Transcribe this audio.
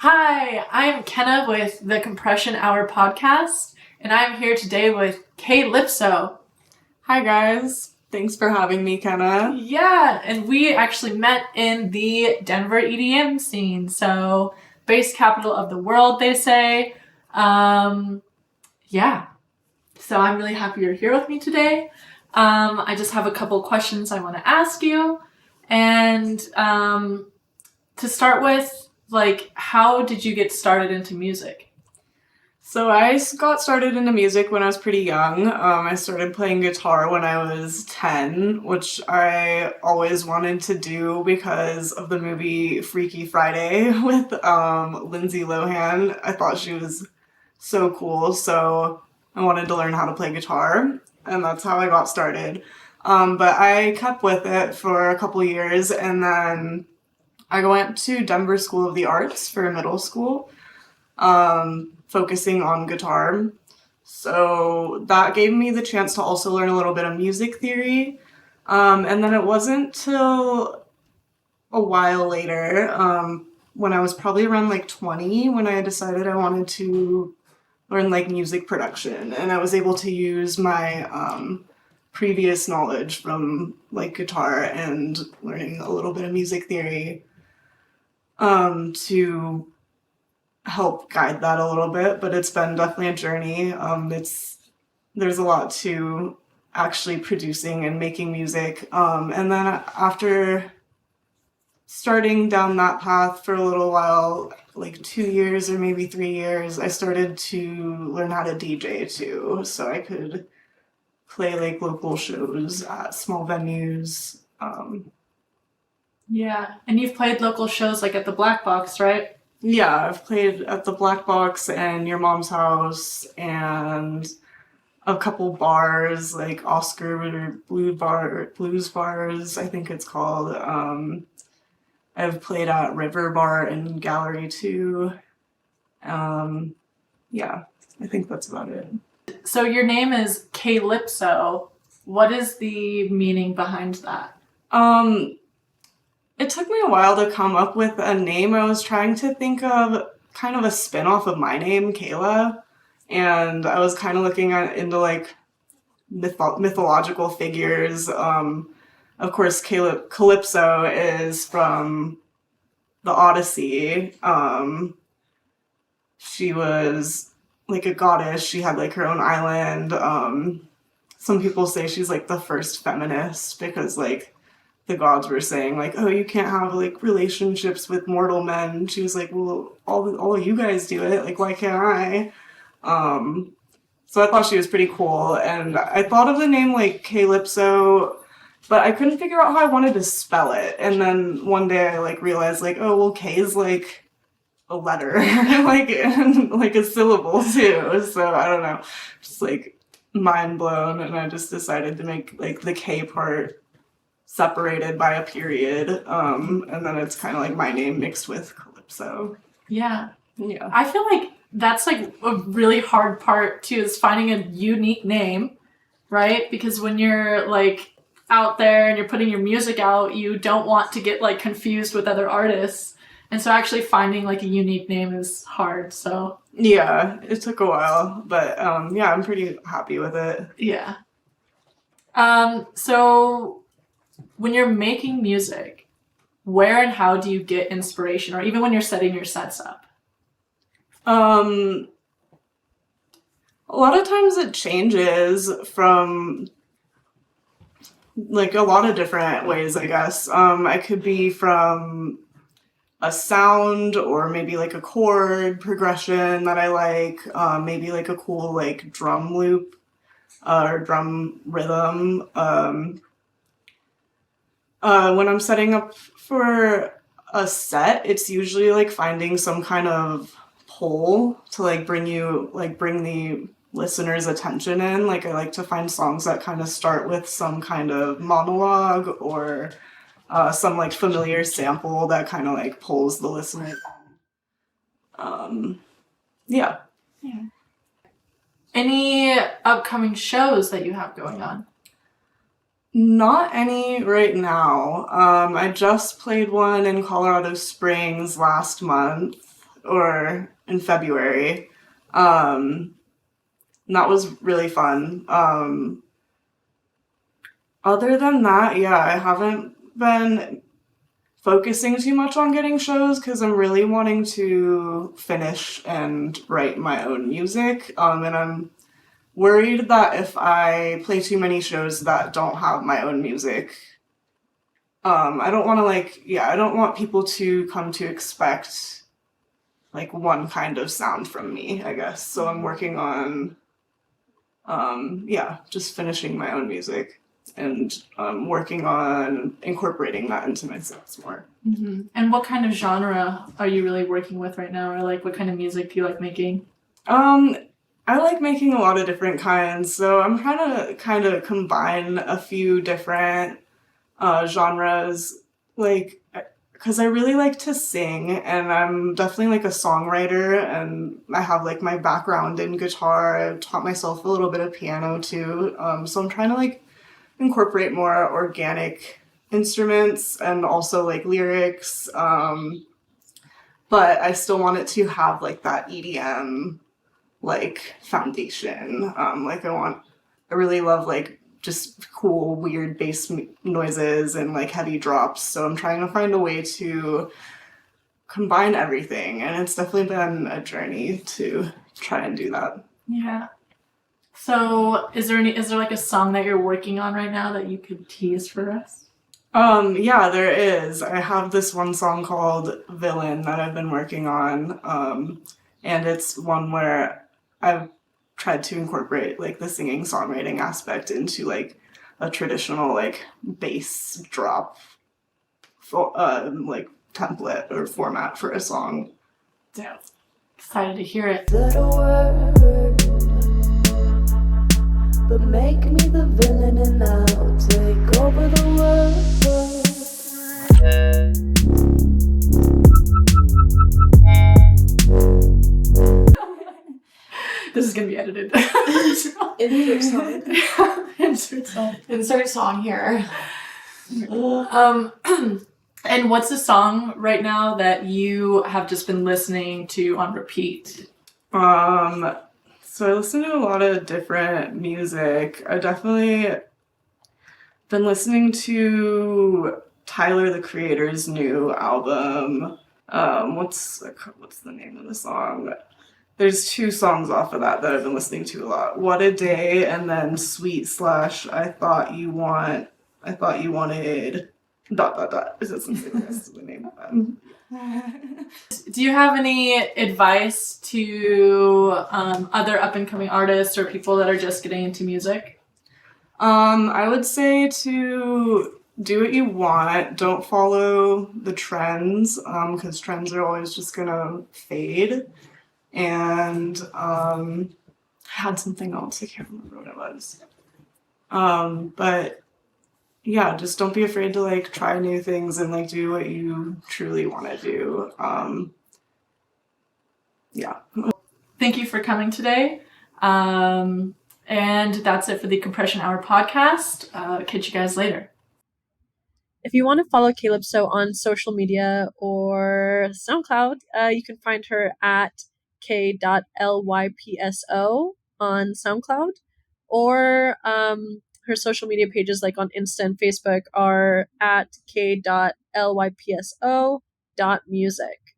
Hi, I'm Kenna with the Compression Hour podcast, and I'm here today with K.Lypso. Hi guys, thanks for having me, Kenna. Yeah, and we actually met in the Denver EDM scene, so bass capital of the world, they say. Yeah, so I'm really happy you're here with me today. I just have a couple questions I want to ask you, and to start with, how did you get started into music? So I got started into music when I was pretty young. I started playing guitar when I was 10, which I always wanted to do because of the movie Freaky Friday with Lindsay Lohan. I thought she was so cool, so I wanted to learn how to play guitar, and that's how I got started. But I kept with it for a couple years, and then I went to Denver School of the Arts for middle school, focusing on guitar. So that gave me the chance to also learn a little bit of music theory. And then it wasn't till a while later, when I was probably around like 20, when I decided I wanted to learn like music production. And I was able to use my previous knowledge from like guitar and learning a little bit of music theory to help guide that a little bit, but it's been definitely a journey. There's a lot to actually producing and making music. And then after starting down that path for a little while, like 2 years or maybe 3 years, I started to learn how to DJ too, so I could play like local shows at small venues. Yeah, and you've played local shows like at the Black Box, right? Yeah, I've played at the Black Box and Your Mom's House and a couple bars like Oscar Blues Bars, I think it's called. I've played at River Bar and Gallery too. Yeah, I think that's about it. So your name is K.Lypso. What is the meaning behind that? It took me a while to come up with a name. I was trying to think of kind of a spin-off of my name, Kayla, and I was kind of looking into like mythological figures. Of course, Calypso is from the Odyssey. She was like a goddess. She had like her own island. Some people say she's like the first feminist because like the gods were saying like, oh, you can't have like relationships with mortal men. She was like, well, all you guys do it. Like, why can't I? So I thought she was pretty cool, and I thought of the name like K.Lypso, but I couldn't figure out how I wanted to spell it. And then one day I like realized like, oh well, K is like a letter, like and like a syllable too. So I don't know, just like mind blown, and I just decided to make like the K part separated by a period, and then it's kind of like my name mixed with Calypso. Yeah. Yeah. I feel like that's like a really hard part too, is finding a unique name, right? Because when you're like out there and you're putting your music out, you don't want to get like confused with other artists. And so actually finding like a unique name is hard. So Yeah, it took a while, but yeah, I'm pretty happy with it. yeah. So when you're making music, where and how do you get inspiration, or even when you're setting your sets up? A lot of times it changes from like a lot of different ways, I guess. I could be from a sound or maybe like a chord progression that I like, maybe like a cool like drum loop or drum rhythm. When I'm setting up for a set, it's usually like finding some kind of pull to like bring the listener's attention in. Like I like to find songs that kind of start with some kind of monologue or some like familiar sample that kind of like pulls the listener. Yeah. Yeah. Any upcoming shows that you have going on? Not any right now. I just played one in Colorado Springs last month, or in February. And that was really fun. Other than that, yeah, I haven't been focusing too much on getting shows because I'm really wanting to finish and write my own music. And I'm worried that if I play too many shows that don't have my own music, I don't want to I don't want people to come to expect like one kind of sound from me, I guess. So I'm working on, just finishing my own music and working on incorporating that into my songs more. Mm-hmm. And what kind of genre are you really working with right now, or like what kind of music do you like making? I like making a lot of different kinds, so I'm trying to kind of combine a few different genres, like because I really like to sing, and I'm definitely like a songwriter, and I have like my background in guitar. I've taught myself a little bit of piano too, so I'm trying to like incorporate more organic instruments and also like lyrics, but I still want it to have like that EDM like foundation. I really love like just cool, weird bass noises and like heavy drops. So I'm trying to find a way to combine everything, and it's definitely been a journey to try and do that. Yeah. So is there like a song that you're working on right now that you could tease for us? Yeah, there is. I have this one song called Villain that I've been working on. And it's one where I've tried to incorporate like the singing songwriting aspect into like a traditional like bass drop like template or format for a song. Yeah. Excited to hear it. Little word, but make me the villain and I'll take over the world. This is gonna be edited. Insert song. Insert song. Insert song here. And what's the song right now that you have just been listening to on repeat? So I listen to a lot of different music. I definitely been listening to Tyler the Creator's new album. What's the name of the song? There's 2 songs off of that I've been listening to a lot. What a Day, and then Sweet / I Thought You Wanted ... Is that something? That's the name of that. Do you have any advice to other up and coming artists or people that are just getting into music? I would say to do what you want. Don't follow the trends, because trends are always just gonna fade. And I had something else. I can't remember what it was. But yeah, just don't be afraid to like try new things and like do what you truly want to do. Yeah. Thank you for coming today. And that's it for the Compression Hour podcast. Catch you guys later. If you want to follow K.Lypso on social media or SoundCloud, you can find her at K.Lypso on SoundCloud, or her social media pages like on Insta and Facebook are at K.Lypso.music.